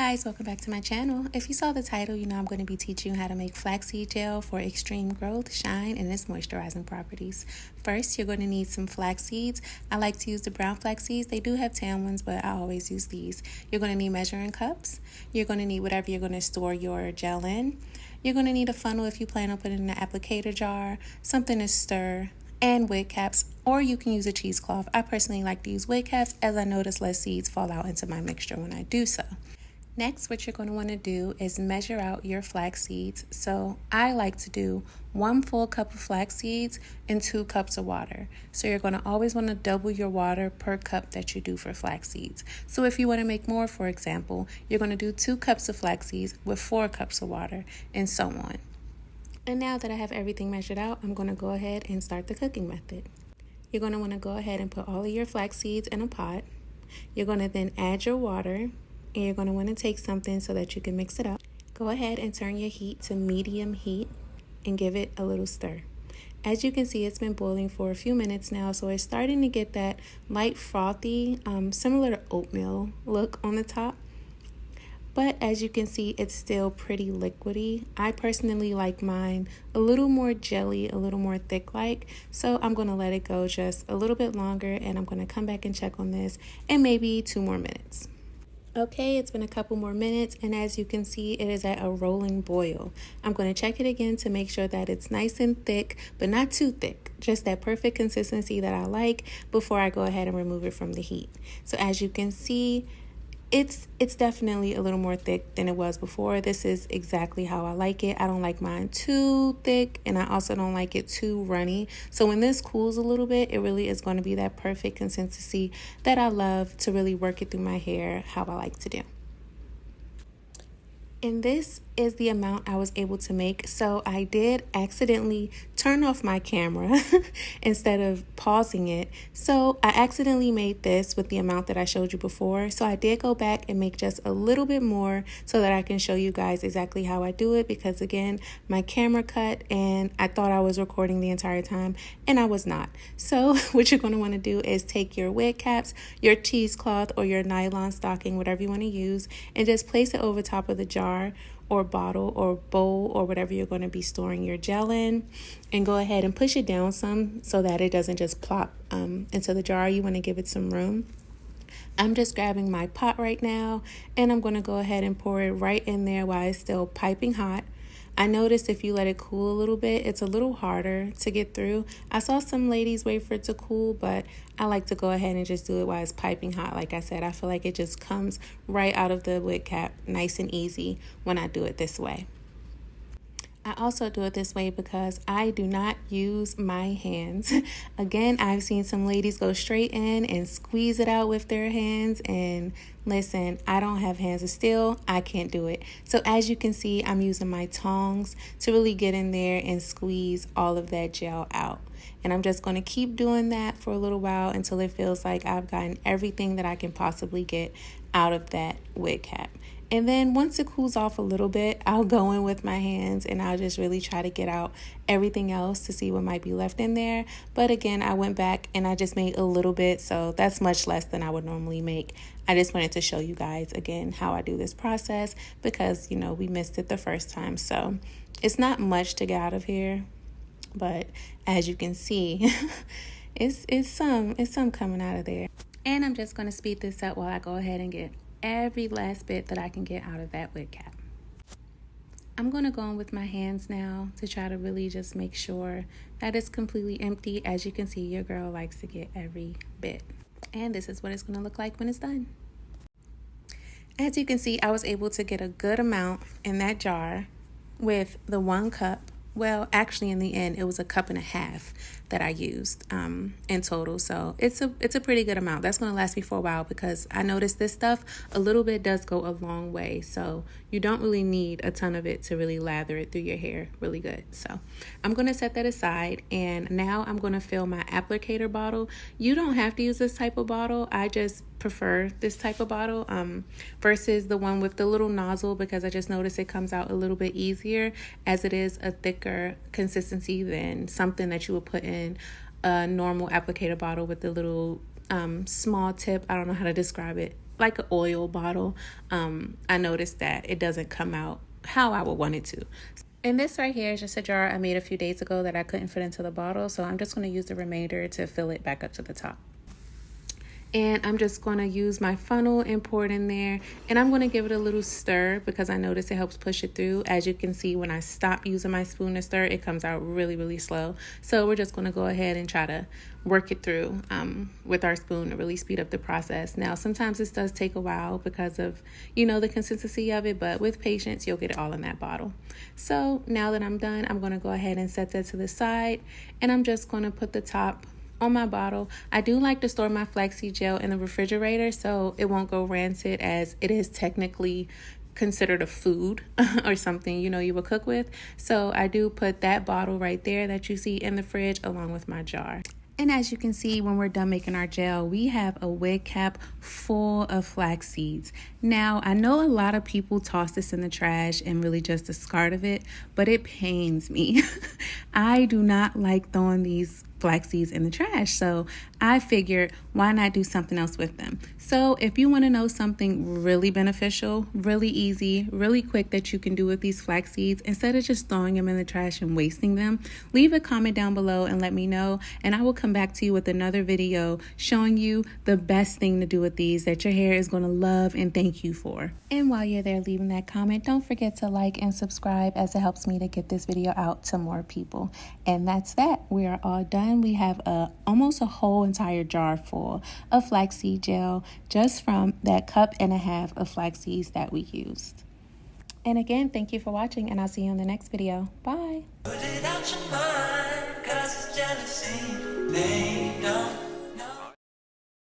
guys, welcome back to my channel. If you saw the title, you know I'm going to be teaching you how to make flaxseed gel for extreme growth, shine, and its moisturizing properties. First, you're going to need some flax seeds. I like to use the brown flax seeds. They do have tan ones, but I always use these. You're going to need measuring cups. You're going to need whatever you're going to store your gel in. You're going to need a funnel if you plan on putting it in an applicator jar, something to stir, and wig caps, or you can use a cheesecloth. I personally like to use wig caps as I notice less seeds fall out into my mixture when I do so. Next, what you're going to want to do is measure out your flax seeds. So I like to do 1 full cup of flax seeds and 2 cups of water. So you're going to always want to double your water per cup that you do for flax seeds. So if you want to make more, for example, you're going to do 2 cups of flax seeds with 4 cups of water, and so on. And now that I have everything measured out, I'm going to go ahead and start the cooking method. You're going to want to go ahead and put all of your flax seeds in a pot. You're going to then add your water. And you're going to want to take something so that you can mix it up. Go ahead and turn your heat to medium heat and give it a little stir. As you can see, it's been boiling for a few minutes now, so it's starting to get that light frothy, similar to oatmeal look on the top. But as you can see, it's still pretty liquidy. I personally like mine a little more jelly, a little more thick-like. So I'm going to let it go just a little bit longer, and I'm going to come back and check on this in maybe 2 more minutes. Okay, it's been a couple more minutes, and as you can see, it is at a rolling boil. I'm going to check it again to make sure that it's nice and thick, but not too thick. Just that perfect consistency that I like before I go ahead and remove it from the heat. So as you can see, it's definitely a little more thick than it was before. This is exactly how I like it. I don't like mine too thick, and I also don't like it too runny. So when this cools a little bit, it really is going to be that perfect consistency that I love to really work it through my hair how I like to do. And this is the amount I was able to make. So I did accidentally turn off my camera instead of pausing it. So I accidentally made this with the amount that I showed you before. So I did go back and make just a little bit more so that I can show you guys exactly how I do it. Because again, my camera cut and I thought I was recording the entire time and I was not. So what you're going to want to do is take your wig caps, your cheesecloth, or your nylon stocking, whatever you want to use, and just place it over top of the jar or bottle or bowl or whatever you're going to be storing your gel in, and go ahead and push it down some so that it doesn't just plop into the jar. You want to give it some room. I'm just grabbing my pot right now, and I'm going to go ahead and pour it right in there while it's still piping hot. I noticed if you let it cool a little bit, it's a little harder to get through. I saw some ladies wait for it to cool, but I like to go ahead and just do it while it's piping hot. Like I said, I feel like it just comes right out of the wig cap nice and easy when I do it this way. I also do it this way because I do not use my hands. Again, I've seen some ladies go straight in and squeeze it out with their hands, and listen, I don't have hands of steel. I can't do it. So as you can see, I'm using my tongs to really get in there and squeeze all of that gel out. And I'm just going to keep doing that for a little while until it feels like I've gotten everything that I can possibly get out of that wig cap. And then once it cools off a little bit, I'll go in with my hands and I'll just really try to get out everything else to see what might be left in there. But again, I went back and I just made a little bit, so that's much less than I would normally make. I just wanted to show you guys again how I do this process because, you know, we missed it the first time. So it's not much to get out of here, but as you can see, it's some coming out of there. And I'm just going to speed this up while I go ahead and get every last bit that I can get out of that wig cap. I'm going to go in with my hands now to try to really just make sure that it's completely empty. As you can see, your girl likes to get every bit. And this is what it's going to look like when it's done. As you can see, I was able to get a good amount in that jar with the 1 cup. Well, actually, in the end, it was a 1.5 cups that I used in total. So it's a pretty good amount. That's going to last me for a while because I noticed this stuff, a little bit does go a long way. So you don't really need a ton of it to really lather it through your hair really good. So I'm going to set that aside. And now I'm going to fill my applicator bottle. You don't have to use this type of bottle. I just prefer this type of bottle versus the one with the little nozzle because I just noticed it comes out a little bit easier as it is a thicker consistency than something that you would put in a normal applicator bottle with the little small tip. I don't know how to describe it. like an oil bottle, I noticed that it doesn't come out how I would want it to. And this right here is just a jar I made a few days ago that I couldn't fit into the bottle, so I'm just going to use the remainder to fill it back up to the top. And I'm just going to use my funnel and pour it in there, and I'm going to give it a little stir because I notice it helps push it through. As you can see, when I stop using my spoon to stir, it comes out really slow. So we're just going to go ahead and try to work it through with our spoon to really speed up the process. Now, sometimes this does take a while because of, you know, the consistency of it, but with patience, you'll get it all in that bottle. So now that I'm done, I'm going to go ahead and set that to the side, and I'm just going to put the top on my bottle. I do like to store my flaxseed gel in the refrigerator so it won't go rancid, as it is technically considered a food or something, you know, you would cook with. So I do put that bottle right there that you see in the fridge along with my jar. And as you can see, when we're done making our gel, we have a wig cap full of flax seeds. Now, I know a lot of people toss this in the trash and really just discard of it, but it pains me. I do not like throwing these flax seeds in the trash, so I figured, why not do something else with them? So if you want to know something really beneficial, really easy, really quick that you can do with these flax seeds, instead of just throwing them in the trash and wasting them, leave a comment down below and let me know, and I will come back to you with another video showing you the best thing to do with these that your hair is going to love and thank you for. And while you're there leaving that comment, don't forget to like and subscribe, as it helps me to get this video out to more people. And that's that. We are all done. We have almost a whole entire jar full of flaxseed gel just from that cup and a half of flax seeds that we used. And again, thank you for watching, and I'll see you in the next video. Bye. Put it out your mind, 'cause it's jealousy. They don't